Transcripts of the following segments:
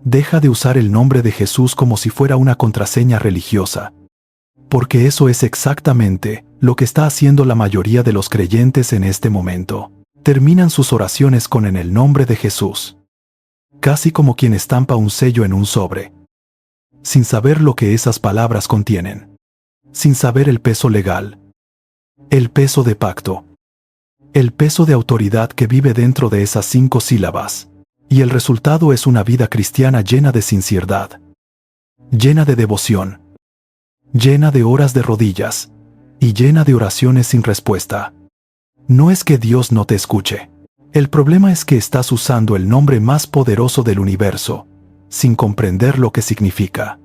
Deja de usar el nombre de Jesús como si fuera una contraseña religiosa. Porque eso es exactamente lo que está haciendo la mayoría de los creyentes en este momento. Terminan sus oraciones con "en el nombre de Jesús", casi como quien estampa un sello en un sobre, sin saber lo que esas palabras contienen, sin saber el peso legal, el peso de pacto, el peso de autoridad que vive dentro de esas 5 sílabas. Y el resultado es una vida cristiana llena de sinceridad, llena de devoción, llena de horas de rodillas y llena de oraciones sin respuesta. No es que Dios no te escuche. El problema es que estás usando el nombre más poderoso del universo, sin comprender lo que significa.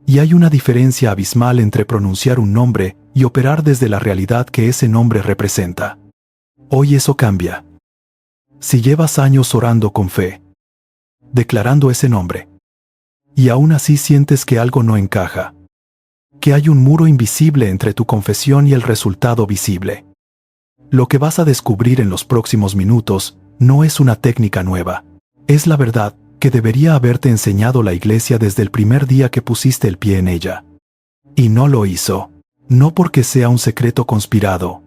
Y hay una diferencia abismal entre pronunciar un nombre y operar desde la realidad que ese nombre representa. Hoy eso cambia. Si llevas años orando con fe, declarando ese nombre, y aún así sientes que algo no encaja, que hay un muro invisible entre tu confesión y el resultado visible, lo que vas a descubrir en los próximos minutos no es una técnica nueva. Es la verdad que debería haberte enseñado la iglesia desde el primer día que pusiste el pie en ella. Y no lo hizo, no porque sea un secreto conspirado,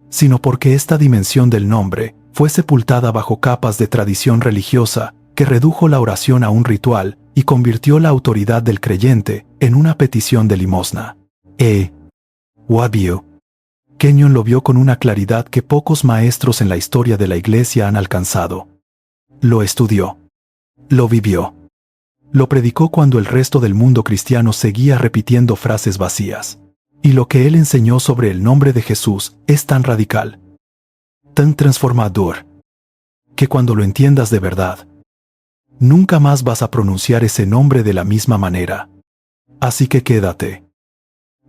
sino porque esta dimensión del nombre fue sepultada bajo capas de tradición religiosa que redujo la oración a un ritual y convirtió la autoridad del creyente en una petición de limosna. Wabio. Kenyon lo vio con una claridad que pocos maestros en la historia de la iglesia han alcanzado. Lo estudió. Lo vivió. Lo predicó cuando el resto del mundo cristiano seguía repitiendo frases vacías. Y lo que él enseñó sobre el nombre de Jesús es tan radical, tan transformador, que cuando lo entiendas de verdad, nunca más vas a pronunciar ese nombre de la misma manera. Así que quédate.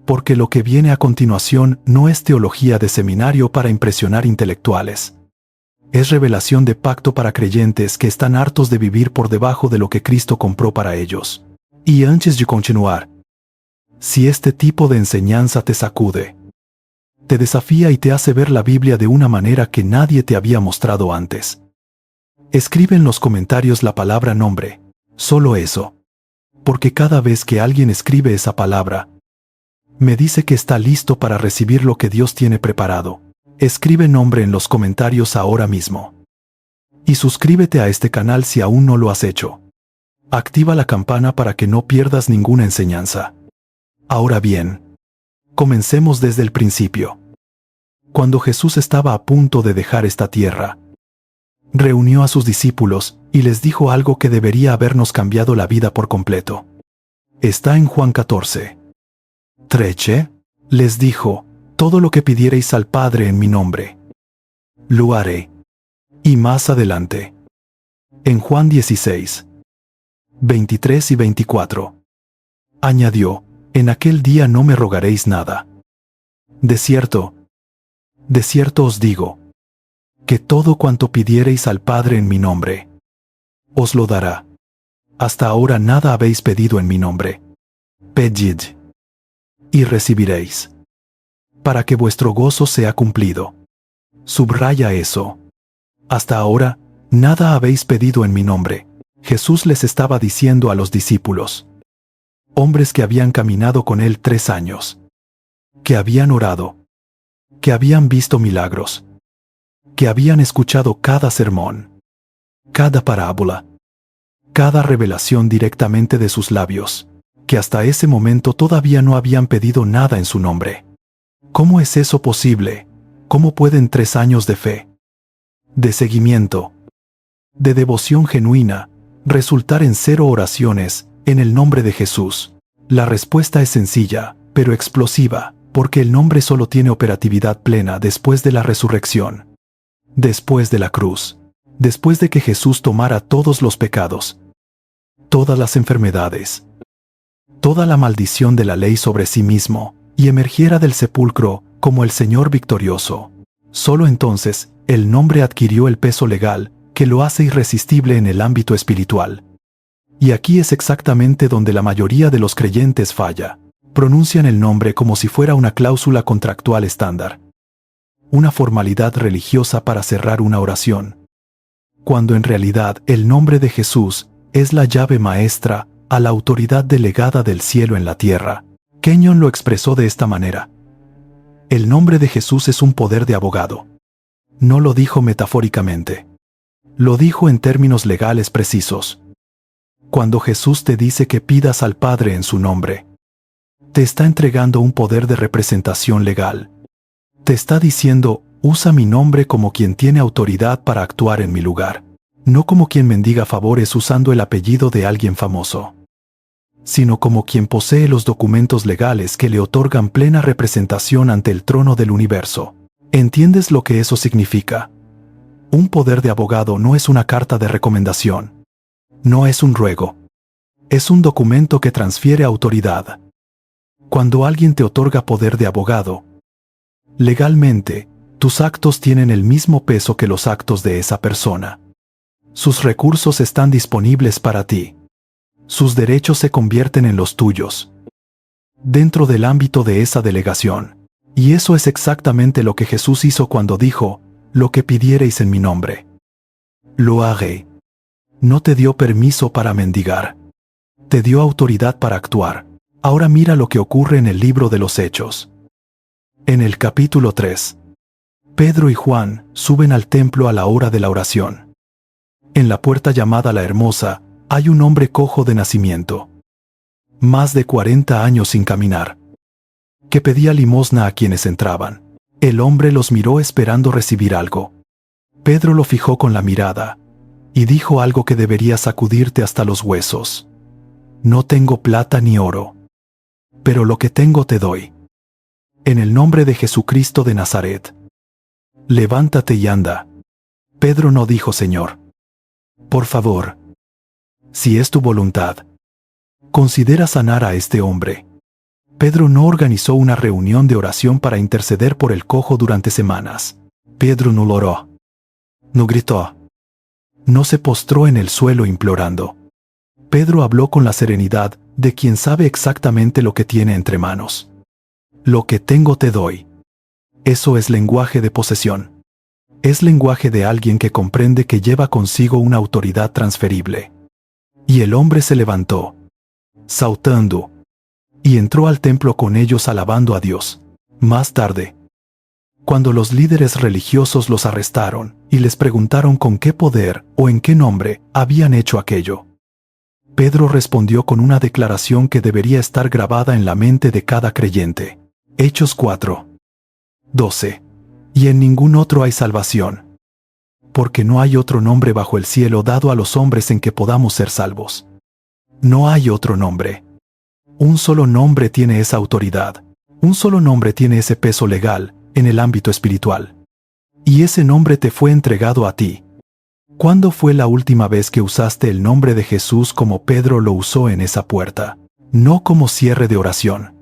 Porque lo que viene a continuación no es teología de seminario para impresionar intelectuales. Es revelación de pacto para creyentes que están hartos de vivir por debajo de lo que Cristo compró para ellos. Y antes de continuar, si este tipo de enseñanza te sacude, te desafía y te hace ver la Biblia de una manera que nadie te había mostrado antes, escribe en los comentarios la palabra nombre, solo eso. Porque cada vez que alguien escribe esa palabra, me dice que está listo para recibir lo que Dios tiene preparado. Escribe nombre en los comentarios ahora mismo. Y suscríbete a este canal si aún no lo has hecho. Activa la campana para que no pierdas ninguna enseñanza. Ahora bien, comencemos desde el principio. Cuando Jesús estaba a punto de dejar esta tierra, reunió a sus discípulos y les dijo algo que debería habernos cambiado la vida por completo. Está en Juan 14. 13, les dijo: todo lo que pidiereis al Padre en mi nombre, lo haré. Y más adelante, en Juan 16, 23 y 24, añadió: en aquel día no me rogaréis nada. De cierto os digo, que todo cuanto pidiereis al Padre en mi nombre, os lo dará. Hasta ahora nada habéis pedido en mi nombre. Pedid, y recibiréis, para que vuestro gozo sea cumplido. Subraya eso. Hasta ahora, nada habéis pedido en mi nombre. Jesús les estaba diciendo a los discípulos, hombres que habían caminado con él 3 años, que habían orado, que habían visto milagros, que habían escuchado cada sermón, cada parábola, cada revelación directamente de sus labios, que hasta ese momento todavía no habían pedido nada en su nombre. ¿Cómo es eso posible? ¿Cómo pueden 3 años de fe, de seguimiento, de devoción genuina, resultar en 0 oraciones en el nombre de Jesús? La respuesta es sencilla, pero explosiva, porque el nombre solo tiene operatividad plena después de la resurrección, después de la cruz, después de que Jesús tomara todos los pecados, todas las enfermedades, toda la maldición de la ley sobre sí mismo, y emergiera del sepulcro como el Señor victorioso. Solo entonces, el nombre adquirió el peso legal que lo hace irresistible en el ámbito espiritual. Y aquí es exactamente donde la mayoría de los creyentes falla. Pronuncian el nombre como si fuera una cláusula contractual estándar, una formalidad religiosa para cerrar una oración, cuando en realidad el nombre de Jesús es la llave maestra a la autoridad delegada del cielo en la tierra. Kenyon lo expresó de esta manera: el nombre de Jesús es un poder de abogado. No lo dijo metafóricamente. Lo dijo en términos legales precisos. Cuando Jesús te dice que pidas al Padre en su nombre, te está entregando un poder de representación legal. Te está diciendo: usa mi nombre como quien tiene autoridad para actuar en mi lugar, no como quien mendiga favores usando el apellido de alguien famoso, sino como quien posee los documentos legales que le otorgan plena representación ante el trono del universo. ¿Entiendes lo que eso significa? Un poder de abogado no es una carta de recomendación. No es un ruego. Es un documento que transfiere autoridad. Cuando alguien te otorga poder de abogado, legalmente, tus actos tienen el mismo peso que los actos de esa persona. Sus recursos están disponibles para ti. Sus derechos se convierten en los tuyos, dentro del ámbito de esa delegación. Y eso es exactamente lo que Jesús hizo cuando dijo: lo que pidiereis en mi nombre, lo haré. No te dio permiso para mendigar. Te dio autoridad para actuar. Ahora mira lo que ocurre en el libro de los Hechos. En el capítulo 3, Pedro y Juan suben al templo a la hora de la oración. En la puerta llamada La Hermosa hay un hombre cojo de nacimiento, más de 40 años sin caminar, que pedía limosna a quienes entraban. El hombre los miró esperando recibir algo. Pedro lo fijó con la mirada y dijo algo que debería sacudirte hasta los huesos: no tengo plata ni oro, pero lo que tengo te doy. En el nombre de Jesucristo de Nazaret, levántate y anda. Pedro no dijo: Señor, por favor, si es tu voluntad, considera sanar a este hombre. Pedro no organizó una reunión de oración para interceder por el cojo durante semanas. Pedro no oró, no gritó, no se postró en el suelo implorando. Pedro habló con la serenidad de quien sabe exactamente lo que tiene entre manos. Lo que tengo te doy. Eso es lenguaje de posesión. Es lenguaje de alguien que comprende que lleva consigo una autoridad transferible. Y el hombre se levantó, saltando, y entró al templo con ellos alabando a Dios. Más tarde, cuando los líderes religiosos los arrestaron y les preguntaron con qué poder o en qué nombre habían hecho aquello, Pedro respondió con una declaración que debería estar grabada en la mente de cada creyente. Hechos 4:12. Y en ningún otro hay salvación, porque no hay otro nombre bajo el cielo dado a los hombres en que podamos ser salvos. No hay otro nombre. Un solo nombre tiene esa autoridad. Un solo nombre tiene ese peso legal en el ámbito espiritual. Y ese nombre te fue entregado a ti. ¿Cuándo fue la última vez que usaste el nombre de Jesús como Pedro lo usó en esa puerta? No como cierre de oración,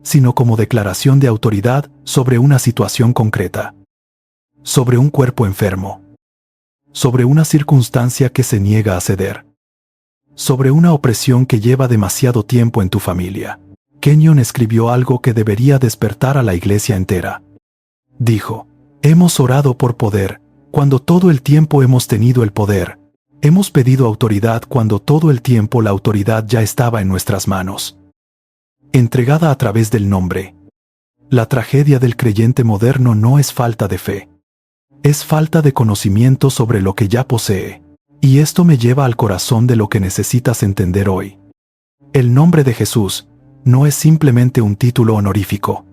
sino como declaración de autoridad sobre una situación concreta, sobre un cuerpo enfermo, sobre una circunstancia que se niega a ceder, sobre una opresión que lleva demasiado tiempo en tu familia. Kenyon escribió algo que debería despertar a la iglesia entera. Dijo: hemos orado por poder, cuando todo el tiempo hemos tenido el poder. Hemos pedido autoridad cuando todo el tiempo la autoridad ya estaba en nuestras manos, entregada a través del nombre. La tragedia del creyente moderno no es falta de fe. Es falta de conocimiento sobre lo que ya posee. Y esto me lleva al corazón de lo que necesitas entender hoy. El nombre de Jesús no es simplemente un título honorífico.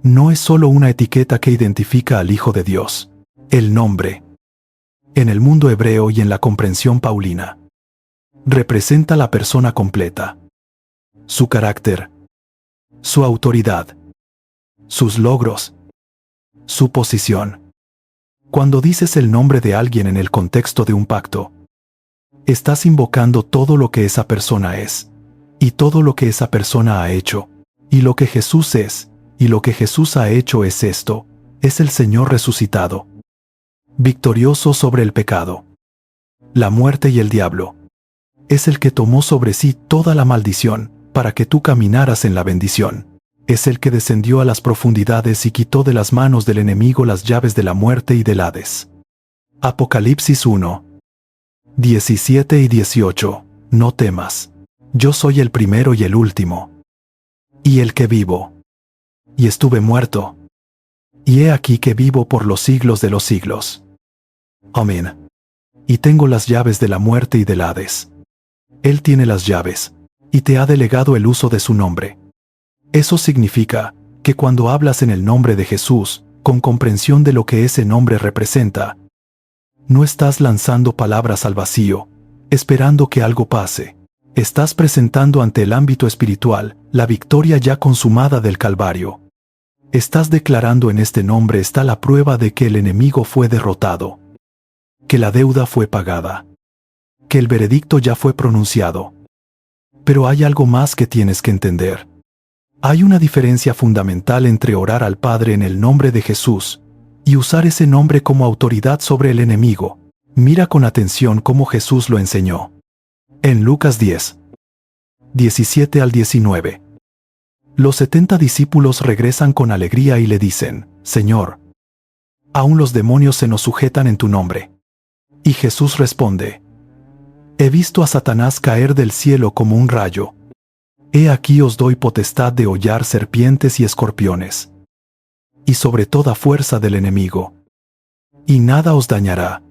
No es solo una etiqueta que identifica al Hijo de Dios. El nombre, en el mundo hebreo y en la comprensión paulina, representa la persona completa, su carácter, su autoridad, sus logros, su posición. Cuando dices el nombre de alguien en el contexto de un pacto, estás invocando todo lo que esa persona es, y todo lo que esa persona ha hecho, y lo que Jesús es, y lo que Jesús ha hecho es esto: es el Señor resucitado, victorioso sobre el pecado, la muerte y el diablo. Es el que tomó sobre sí toda la maldición, para que tú caminaras en la bendición. Es el que descendió a las profundidades y quitó de las manos del enemigo las llaves de la muerte y del Hades. Apocalipsis 1. 17 y 18. No temas. Yo soy el primero y el último, y el que vivo. Y estuve muerto, y he aquí que vivo por los siglos de los siglos. Amén. Y tengo las llaves de la muerte y del Hades. Él tiene las llaves, y te ha delegado el uso de su nombre. Eso significa que cuando hablas en el nombre de Jesús, con comprensión de lo que ese nombre representa, no estás lanzando palabras al vacío, esperando que algo pase. Estás presentando ante el ámbito espiritual la victoria ya consumada del Calvario. Estás declarando en este nombre está la prueba de que el enemigo fue derrotado, que la deuda fue pagada, que el veredicto ya fue pronunciado. Pero hay algo más que tienes que entender. Hay una diferencia fundamental entre orar al Padre en el nombre de Jesús y usar ese nombre como autoridad sobre el enemigo. Mira con atención cómo Jesús lo enseñó. En Lucas 10, 17 al 19. Los 70 discípulos regresan con alegría y le dicen: Señor, aún los demonios se nos sujetan en tu nombre. Y Jesús responde: He visto a Satanás caer del cielo como un rayo. He aquí os doy potestad de hollar serpientes y escorpiones, y sobre toda fuerza del enemigo, y nada os dañará.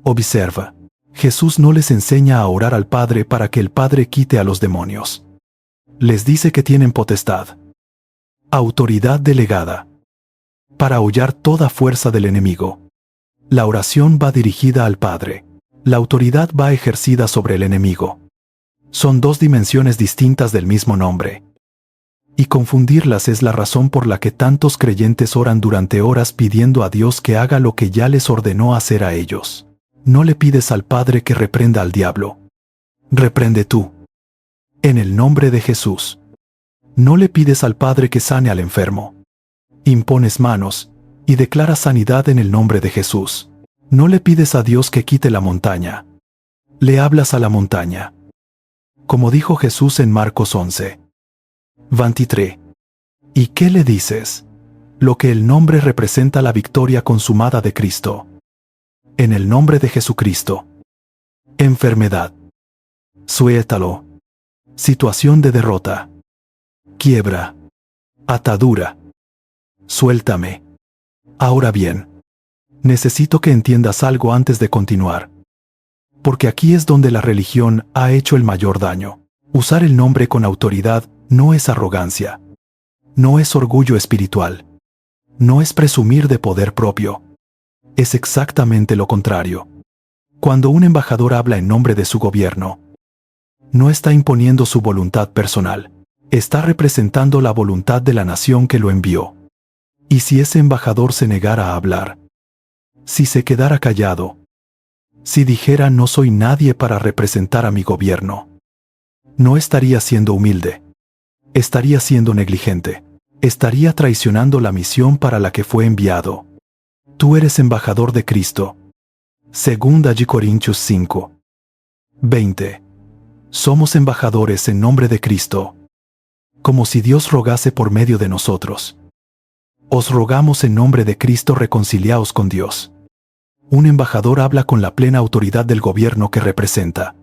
Observa, Jesús no les enseña a orar al Padre para que el Padre quite a los demonios. Les dice que tienen potestad, autoridad delegada, para hollar toda fuerza del enemigo. La oración va dirigida al Padre. La autoridad va ejercida sobre el enemigo. Son dos dimensiones distintas del mismo nombre. Y confundirlas es la razón por la que tantos creyentes oran durante horas pidiendo a Dios que haga lo que ya les ordenó hacer a ellos. No le pides al Padre que reprenda al diablo. Reprende tú. En el nombre de Jesús. No le pides al Padre que sane al enfermo. Impones manos y declaras sanidad en el nombre de Jesús. No le pides a Dios que quite la montaña. Le hablas a la montaña. Como dijo Jesús en Marcos 11, 23. ¿Y qué le dices? Lo que el nombre representa la victoria consumada de Cristo. En el nombre de Jesucristo. Enfermedad. Suéltalo. Situación de derrota. Quiebra. Atadura. Suéltame. Ahora bien, necesito que entiendas algo antes de continuar. Porque aquí es donde la religión ha hecho el mayor daño. Usar el nombre con autoridad no es arrogancia. No es orgullo espiritual. No es presumir de poder propio. Es exactamente lo contrario. Cuando un embajador habla en nombre de su gobierno, no está imponiendo su voluntad personal. Está representando la voluntad de la nación que lo envió. Y si ese embajador se negara a hablar, si se quedara callado, si dijera no soy nadie para representar a mi gobierno, no estaría siendo humilde, estaría siendo negligente, estaría traicionando la misión para la que fue enviado. Tú eres embajador de Cristo. Segunda de Corintios 5, 20. Somos embajadores en nombre de Cristo, como si Dios rogase por medio de nosotros. Os rogamos en nombre de Cristo, reconciliaos con Dios. Un embajador habla con la plena autoridad del gobierno que representa.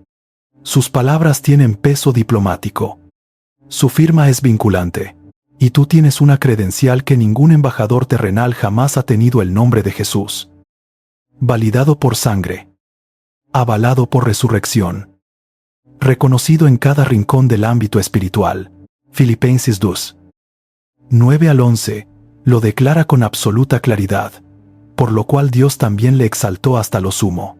Sus palabras tienen peso diplomático. Su firma es vinculante. Y tú tienes una credencial que ningún embajador terrenal jamás ha tenido: el nombre de Jesús. Validado por sangre. Avalado por resurrección. Reconocido en cada rincón del ámbito espiritual. Filipenses 2, 9 al 11. Lo declara con absoluta claridad, por lo cual Dios también le exaltó hasta lo sumo.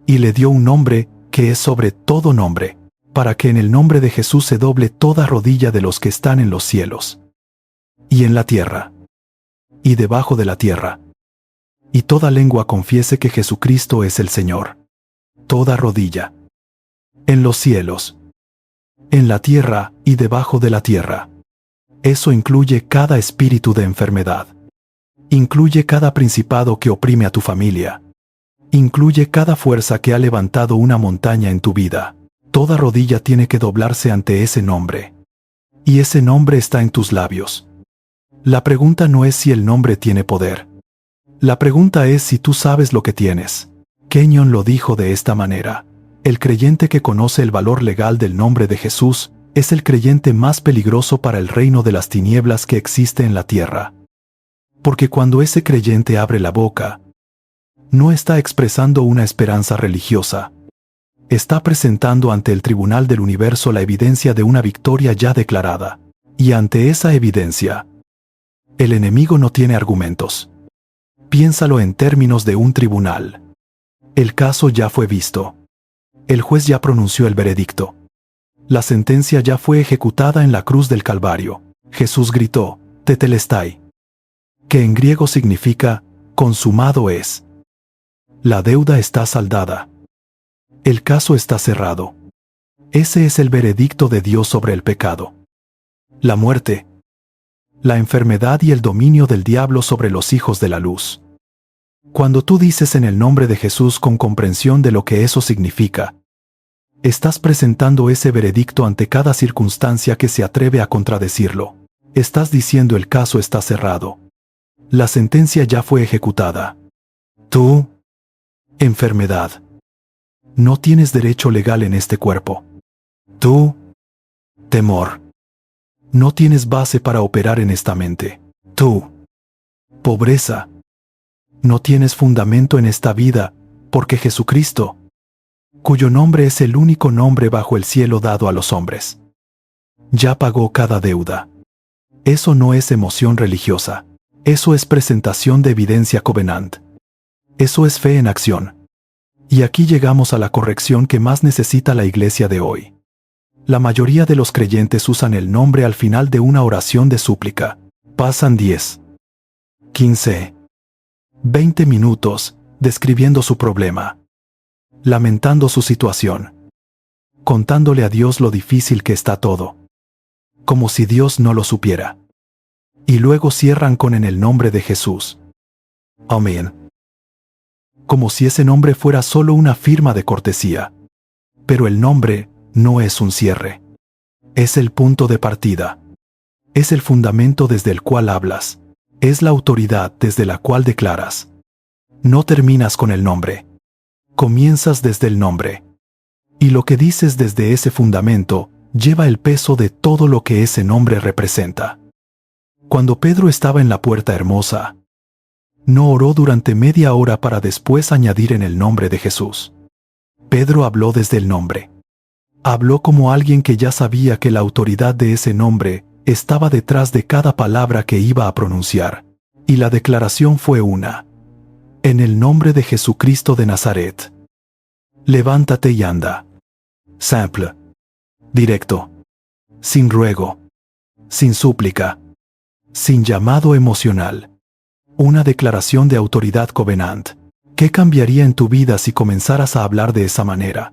Y le dio un nombre que es sobre todo nombre, para que en el nombre de Jesús se doble toda rodilla de los que están en los cielos, y en la tierra, y debajo de la tierra, y toda lengua confiese que Jesucristo es el Señor. Toda rodilla, en los cielos, en la tierra y debajo de la tierra. Eso incluye cada espíritu de enfermedad. Incluye cada principado que oprime a tu familia. Incluye cada fuerza que ha levantado una montaña en tu vida. Toda rodilla tiene que doblarse ante ese nombre. Y ese nombre está en tus labios. La pregunta no es si el nombre tiene poder. La pregunta es si tú sabes lo que tienes, Kenyon lo dijo de esta manera: el creyente que conoce el valor legal del nombre de Jesús es el creyente más peligroso para el reino de las tinieblas que existe en la tierra. Porque cuando ese creyente abre la boca, no está expresando una esperanza religiosa. Está presentando ante el tribunal del universo la evidencia de una victoria ya declarada. Y ante esa evidencia, el enemigo no tiene argumentos. Piénsalo en términos de un tribunal. El caso ya fue visto. El juez ya pronunció el veredicto. La sentencia ya fue ejecutada en la cruz del Calvario. Jesús gritó, Tetelestai, que en griego significa, consumado es. La deuda está saldada. El caso está cerrado. Ese es el veredicto de Dios sobre el pecado, la muerte, la enfermedad y el dominio del diablo sobre los hijos de la luz. Cuando tú dices en el nombre de Jesús con comprensión de lo que eso significa, estás presentando ese veredicto ante cada circunstancia que se atreve a contradecirlo. Estás diciendo el caso está cerrado. La sentencia ya fue ejecutada. Tú, enfermedad, no tienes derecho legal en este cuerpo. Tú, temor, no tienes base para operar en esta mente. Tú, pobreza, no tienes fundamento en esta vida, porque Jesucristo, cuyo nombre es el único nombre bajo el cielo dado a los hombres, ya pagó cada deuda. Eso no es emoción religiosa. Eso es presentación de evidencia covenant. Eso es fe en acción. Y aquí llegamos a la corrección que más necesita la iglesia de hoy. La mayoría de los creyentes usan el nombre al final de una oración de súplica. Pasan 10, 15, 20 minutos describiendo su problema, lamentando su situación, contándole a Dios lo difícil que está todo, como si Dios no lo supiera. Y luego cierran con en el nombre de Jesús. Amén. Como si ese nombre fuera solo una firma de cortesía. Pero el nombre no es un cierre. Es el punto de partida. Es el fundamento desde el cual hablas. Es la autoridad desde la cual declaras. No terminas con el nombre. Comienzas desde el nombre. Y lo que dices desde ese fundamento lleva el peso de todo lo que ese nombre representa. Cuando Pedro estaba en la puerta hermosa, no oró durante media hora para después añadir en el nombre de Jesús. Pedro habló desde el nombre. Habló como alguien que ya sabía que la autoridad de ese nombre estaba detrás de cada palabra que iba a pronunciar. Y la declaración fue una: en el nombre de Jesucristo de Nazaret. Levántate y anda. Simple. Directo. Sin ruego. Sin súplica. Sin llamado emocional. Una declaración de autoridad covenant. ¿Qué cambiaría en tu vida si comenzaras a hablar de esa manera?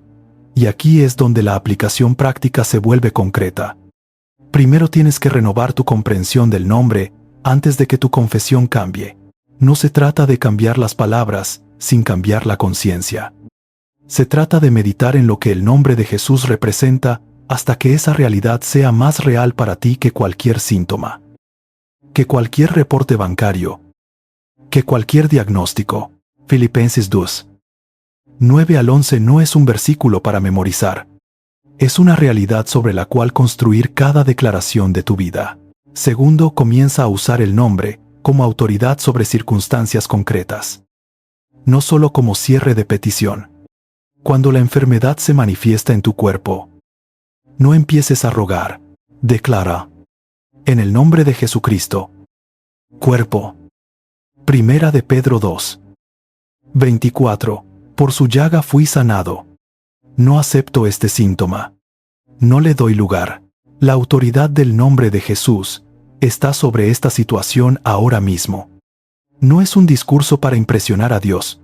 Y aquí es donde la aplicación práctica se vuelve concreta. Primero tienes que renovar tu comprensión del nombre antes de que tu confesión cambie. No se trata de cambiar las palabras sin cambiar la conciencia. Se trata de meditar en lo que el nombre de Jesús representa hasta que esa realidad sea más real para ti que cualquier síntoma, que cualquier reporte bancario, que cualquier diagnóstico. Filipenses 2. 9 al 11 no es un versículo para memorizar. Es una realidad sobre la cual construir cada declaración de tu vida. Segundo, comienza a usar el nombre como autoridad sobre circunstancias concretas. No solo como cierre de petición. Cuando la enfermedad se manifiesta en tu cuerpo, no empieces a rogar. Declara: en el nombre de Jesucristo. Cuerpo. Primera de Pedro 2. 24. Por su llaga fui sanado. No acepto este síntoma. No le doy lugar. La autoridad del nombre de Jesús está sobre esta situación ahora mismo. No es un discurso para impresionar a Dios.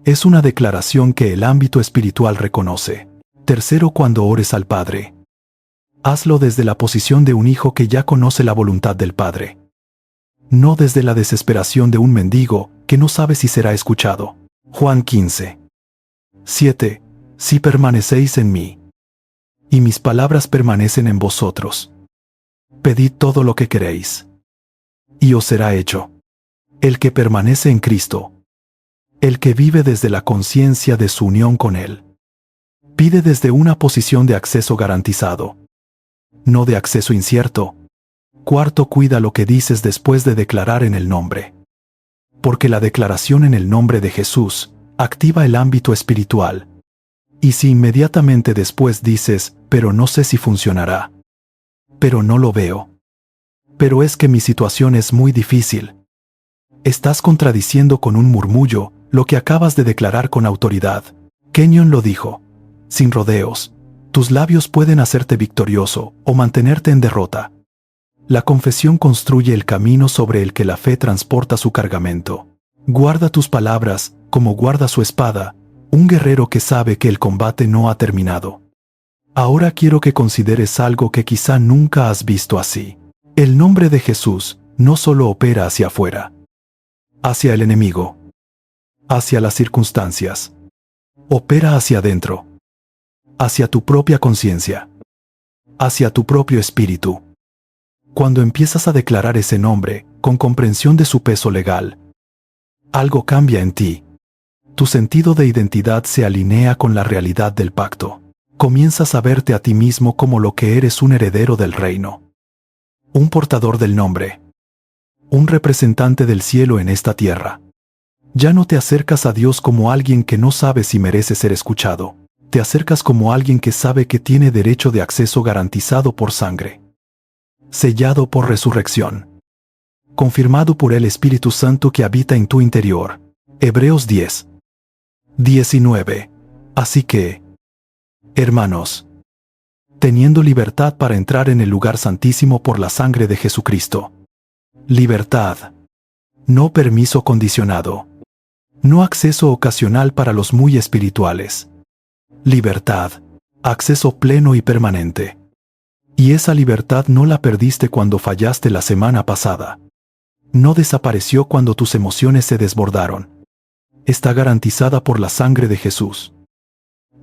Es una declaración que el ámbito espiritual reconoce. Tercero, cuando ores al Padre, hazlo desde la posición de un hijo que ya conoce la voluntad del Padre. No desde la desesperación de un mendigo que no sabe si será escuchado. Juan 15. 7. Si permanecéis en mí, y mis palabras permanecen en vosotros, pedid todo lo que queréis, y os será hecho. El que permanece en Cristo el que vive desde la conciencia de su unión con Él. Pide desde una posición de acceso garantizado, no de acceso incierto. Cuarto, cuida lo que dices después de declarar en el nombre. Porque la declaración en el nombre de Jesús activa el ámbito espiritual. Y si inmediatamente después dices, pero no sé si funcionará, pero no lo veo, pero es que mi situación es muy difícil, estás contradiciendo con un murmullo lo que acabas de declarar con autoridad. Kenyon lo dijo, sin rodeos. Tus labios pueden hacerte victorioso o mantenerte en derrota. La confesión construye el camino sobre el que la fe transporta su cargamento. Guarda tus palabras como guarda su espada, un guerrero que sabe que el combate no ha terminado. Ahora quiero que consideres algo que quizá nunca has visto así. El nombre de Jesús no solo opera hacia afuera, hacia el enemigo, hacia las circunstancias. Opera hacia adentro, hacia tu propia conciencia, hacia tu propio espíritu. Cuando empiezas a declarar ese nombre, con comprensión de su peso legal, algo cambia en ti. Tu sentido de identidad se alinea con la realidad del pacto. Comienzas a verte a ti mismo como lo que eres, un heredero del reino, un portador del nombre, un representante del cielo en esta tierra. Ya no te acercas a Dios como alguien que no sabe si merece ser escuchado. Te acercas como alguien que sabe que tiene derecho de acceso garantizado por sangre, sellado por resurrección, confirmado por el Espíritu Santo que habita en tu interior. Hebreos 10, 19. Así que, hermanos, teniendo libertad para entrar en el lugar santísimo por la sangre de Jesucristo. Libertad, no permiso condicionado, no acceso ocasional para los muy espirituales. Libertad, acceso pleno y permanente. Y esa libertad no la perdiste cuando fallaste la semana pasada. No desapareció cuando tus emociones se desbordaron. Está garantizada por la sangre de Jesús,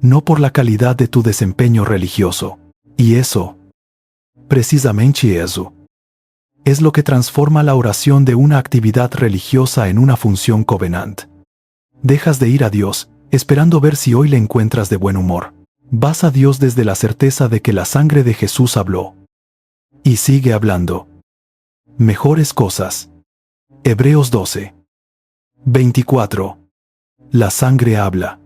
no por la calidad de tu desempeño religioso. Y eso, precisamente eso, es lo que transforma la oración de una actividad religiosa en una función covenant. Dejas de ir a Dios, esperando ver si hoy le encuentras de buen humor. Vas a Dios desde la certeza de que la sangre de Jesús habló. Y sigue hablando. Mejores cosas. Hebreos 12, 24. La sangre habla.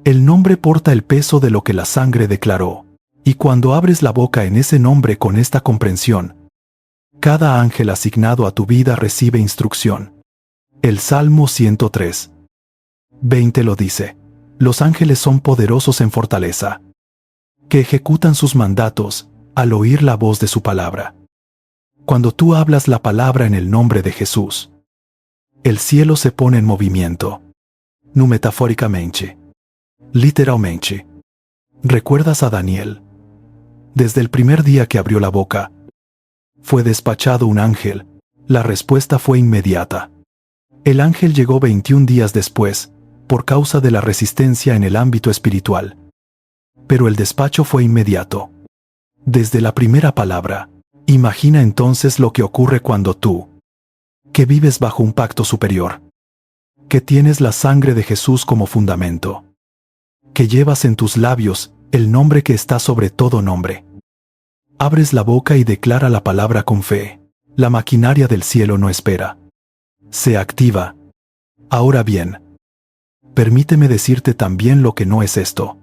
El nombre porta el peso de lo que la sangre declaró. Y cuando abres la boca en ese nombre con esta comprensión, cada ángel asignado a tu vida recibe instrucción. El Salmo 103, 20 lo dice. Los ángeles son poderosos en fortaleza, que ejecutan sus mandatos al oír la voz de su palabra. Cuando tú hablas la palabra en el nombre de Jesús, el cielo se pone en movimiento. No metafóricamente, literalmente. ¿Recuerdas a Daniel? Desde el primer día que abrió la boca, fue despachado un ángel. La respuesta fue inmediata. El ángel llegó 21 días después, por causa de la resistencia en el ámbito espiritual. Pero el despacho fue inmediato. Desde la primera palabra. Imagina entonces lo que ocurre cuando tú, que vives bajo un pacto superior, que tienes la sangre de Jesús como fundamento, que llevas en tus labios el nombre que está sobre todo nombre. Abres la boca y declara la palabra con fe. La maquinaria del cielo no espera. Se activa. Ahora bien, permíteme decirte también lo que no es esto.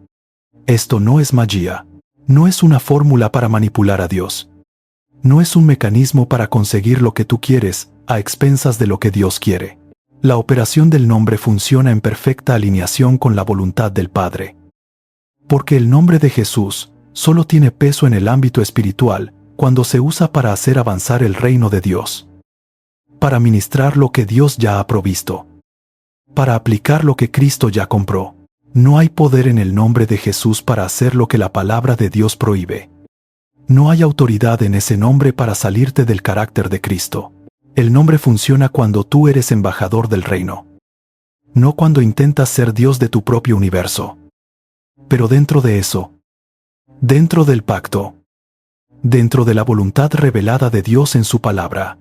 Esto no es magia. No es una fórmula para manipular a Dios. No es un mecanismo para conseguir lo que tú quieres, a expensas de lo que Dios quiere. La operación del nombre funciona en perfecta alineación con la voluntad del Padre. Porque el nombre de Jesús solo tiene peso en el ámbito espiritual cuando se usa para hacer avanzar el reino de Dios, para ministrar lo que Dios ya ha provisto, para aplicar lo que Cristo ya compró. No hay poder en el nombre de Jesús para hacer lo que la palabra de Dios prohíbe. No hay autoridad en ese nombre para salirte del carácter de Cristo. El nombre funciona cuando tú eres embajador del reino, no cuando intentas ser Dios de tu propio universo. Pero dentro de eso, dentro del pacto, dentro de la voluntad revelada de Dios en su palabra,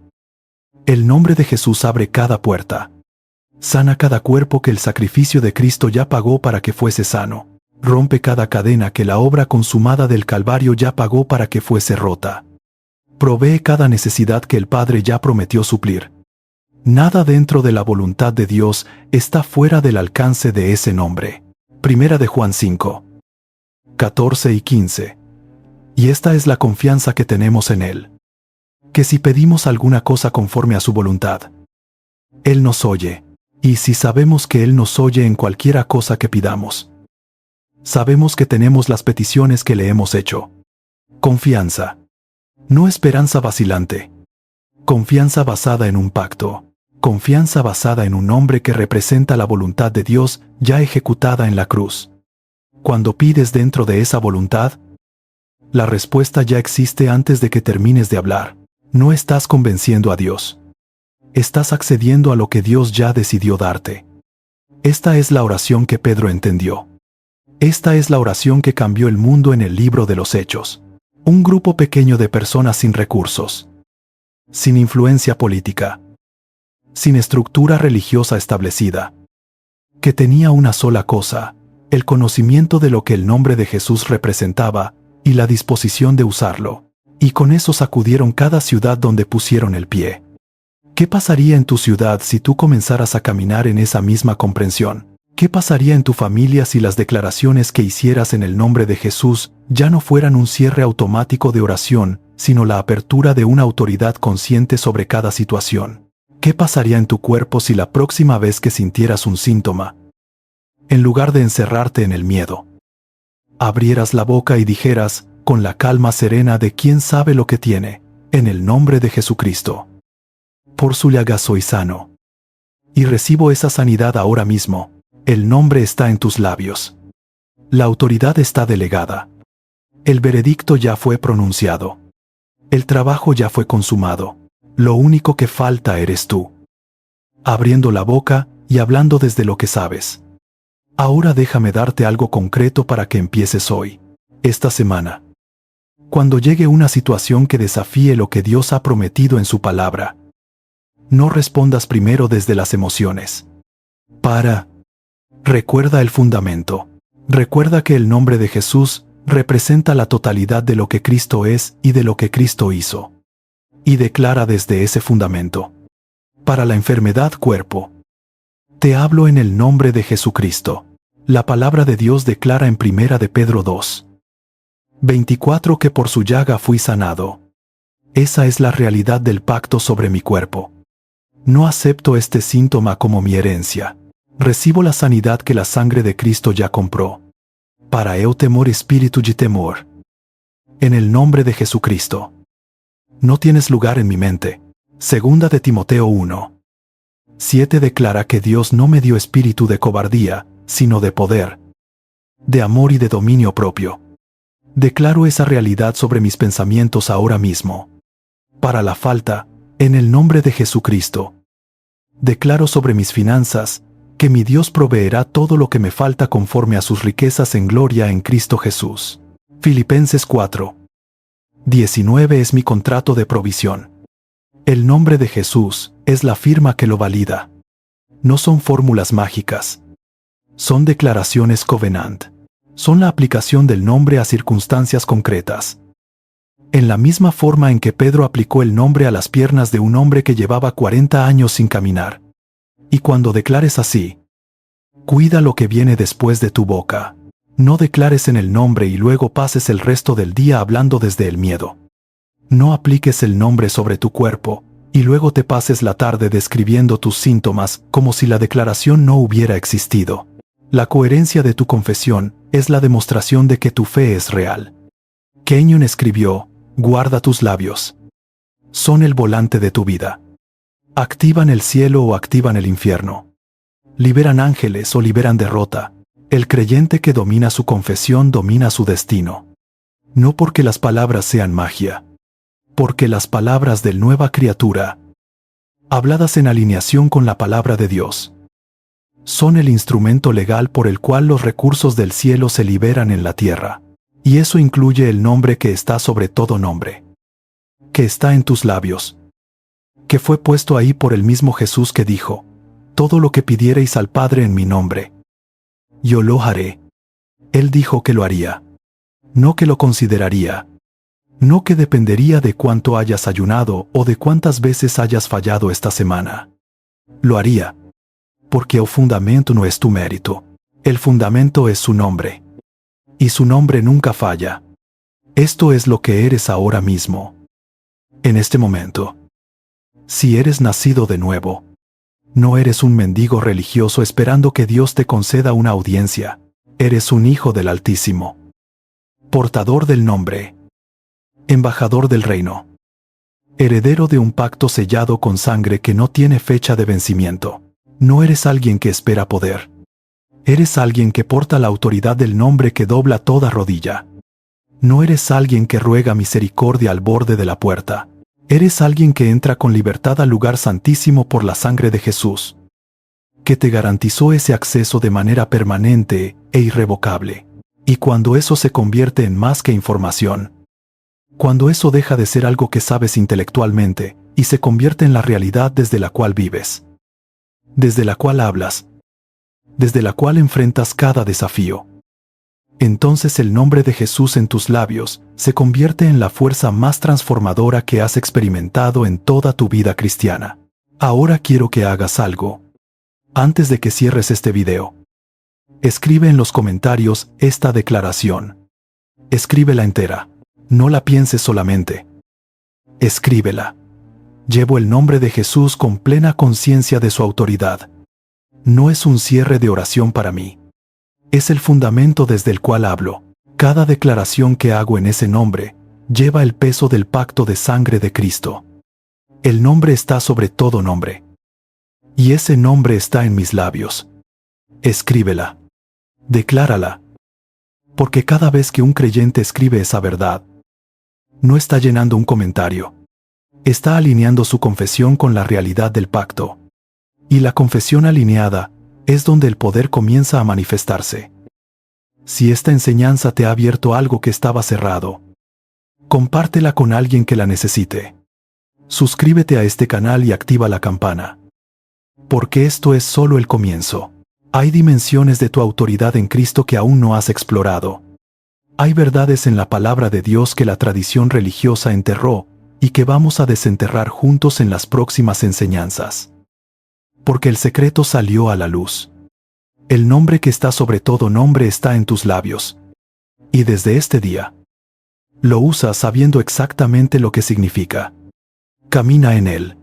el nombre de Jesús abre cada puerta. Sana cada cuerpo que el sacrificio de Cristo ya pagó para que fuese sano. Rompe cada cadena que la obra consumada del Calvario ya pagó para que fuese rota. Provee cada necesidad que el Padre ya prometió suplir. Nada dentro de la voluntad de Dios está fuera del alcance de ese nombre. Primera de Juan 5, 14 y 15. Y esta es la confianza que tenemos en Él. Que si pedimos alguna cosa conforme a su voluntad, Él nos oye. Y si sabemos que Él nos oye en cualquiera cosa que pidamos, sabemos que tenemos las peticiones que le hemos hecho. Confianza. No esperanza vacilante. Confianza basada en un pacto. Confianza basada en un nombre que representa la voluntad de Dios ya ejecutada en la cruz. Cuando pides dentro de esa voluntad, la respuesta ya existe antes de que termines de hablar. No estás convenciendo a Dios. Estás accediendo a lo que Dios ya decidió darte. Esta es la oración que Pedro entendió. Esta es la oración que cambió el mundo en el libro de los Hechos. Un grupo pequeño de personas sin recursos, sin influencia política, sin estructura religiosa establecida, que tenía una sola cosa, el conocimiento de lo que el nombre de Jesús representaba y la disposición de usarlo. Y con eso sacudieron cada ciudad donde pusieron el pie. ¿Qué pasaría en tu ciudad si tú comenzaras a caminar en esa misma comprensión? ¿Qué pasaría en tu familia si las declaraciones que hicieras en el nombre de Jesús ya no fueran un cierre automático de oración, sino la apertura de una autoridad consciente sobre cada situación? ¿Qué pasaría en tu cuerpo si la próxima vez que sintieras un síntoma, en lugar de encerrarte en el miedo, abrieras la boca y dijeras, con la calma serena de quien sabe lo que tiene, en el nombre de Jesucristo? Por su llaga soy sano. Y recibo esa sanidad ahora mismo. El nombre está en tus labios. La autoridad está delegada. El veredicto ya fue pronunciado. El trabajo ya fue consumado. Lo único que falta eres tú. Abriendo la boca y hablando desde lo que sabes. Ahora déjame darte algo concreto para que empieces hoy, esta semana. Cuando llegue una situación que desafíe lo que Dios ha prometido en su palabra, no respondas primero desde las emociones. Recuerda el fundamento. Recuerda que el nombre de Jesús representa la totalidad de lo que Cristo es y de lo que Cristo hizo. Y declara desde ese fundamento. Para la enfermedad cuerpo, te hablo en el nombre de Jesucristo. La palabra de Dios declara en Primera de Pedro 2, 24 que por su llaga fui sanado. Esa es la realidad del pacto sobre mi cuerpo. No acepto este síntoma como mi herencia. Recibo la sanidad que la sangre de Cristo ya compró. Para eu temor espíritu de temor. En el nombre de Jesucristo. No tienes lugar en mi mente. Segunda de Timoteo 1, 7 declara que Dios no me dio espíritu de cobardía, sino de poder, de amor y de dominio propio. Declaro esa realidad sobre mis pensamientos ahora mismo. Para la falta, en el nombre de Jesucristo. Declaro sobre mis finanzas, que mi Dios proveerá todo lo que me falta conforme a sus riquezas en gloria en Cristo Jesús. Filipenses 4, 19 es mi contrato de provisión. El nombre de Jesús es la firma que lo valida. No son fórmulas mágicas. Son declaraciones covenant. Son la aplicación del nombre a circunstancias concretas. En la misma forma en que Pedro aplicó el nombre a las piernas de un hombre que llevaba 40 años sin caminar. Y cuando declares así, cuida lo que viene después de tu boca. No declares en el nombre y luego pases el resto del día hablando desde el miedo. No apliques el nombre sobre tu cuerpo, y luego te pases la tarde describiendo tus síntomas como si la declaración no hubiera existido. La coherencia de tu confesión es la demostración de que tu fe es real. Kenyon escribió, guarda tus labios. Son el volante de tu vida. Activan el cielo o activan el infierno. Liberan ángeles o liberan derrota. El creyente que domina su confesión domina su destino. No porque las palabras sean magia. Porque las palabras del nueva criatura, habladas en alineación con la palabra de Dios, son el instrumento legal por el cual los recursos del cielo se liberan en la tierra. Y eso incluye el nombre que está sobre todo nombre. Que está en tus labios. Que fue puesto ahí por el mismo Jesús que dijo, todo lo que pidiereis al Padre en mi nombre, yo lo haré. Él dijo que lo haría. No que lo consideraría. No que dependería de cuánto hayas ayunado o de cuántas veces hayas fallado esta semana. Lo haría. Porque el fundamento no es tu mérito. El fundamento es su nombre. Y su nombre nunca falla. Esto es lo que eres ahora mismo. En este momento. Si eres nacido de nuevo, no eres un mendigo religioso esperando que Dios te conceda una audiencia. Eres un hijo del Altísimo. Portador del nombre. Embajador del reino. Heredero de un pacto sellado con sangre que no tiene fecha de vencimiento. No eres alguien que espera poder. Eres alguien que porta la autoridad del nombre que dobla toda rodilla. No eres alguien que ruega misericordia al borde de la puerta. Eres alguien que entra con libertad al lugar santísimo por la sangre de Jesús, que te garantizó ese acceso de manera permanente e irrevocable. Y cuando eso se convierte en más que información, cuando eso deja de ser algo que sabes intelectualmente y se convierte en la realidad desde la cual vives, desde la cual hablas, desde la cual enfrentas cada desafío, entonces el nombre de Jesús en tus labios se convierte en la fuerza más transformadora que has experimentado en toda tu vida cristiana. Ahora quiero que hagas algo. Antes de que cierres este video, escribe en los comentarios esta declaración. Escríbela entera. No la pienses solamente. Escríbela. Llevo el nombre de Jesús con plena conciencia de su autoridad. No es un cierre de oración para mí. Es el fundamento desde el cual hablo. Cada declaración que hago en ese nombre lleva el peso del pacto de sangre de Cristo. El nombre está sobre todo nombre. Y ese nombre está en mis labios. Escríbela. Declárala. Porque cada vez que un creyente escribe esa verdad, no está llenando un comentario. Está alineando su confesión con la realidad del pacto. Y la confesión alineada es donde el poder comienza a manifestarse. Si esta enseñanza te ha abierto algo que estaba cerrado, compártela con alguien que la necesite. Suscríbete a este canal y activa la campana. Porque esto es solo el comienzo. Hay dimensiones de tu autoridad en Cristo que aún no has explorado. Hay verdades en la palabra de Dios que la tradición religiosa enterró y que vamos a desenterrar juntos en las próximas enseñanzas. Porque el secreto salió a la luz. El nombre que está sobre todo nombre está en tus labios. Y desde este día, lo usas sabiendo exactamente lo que significa. Camina en él.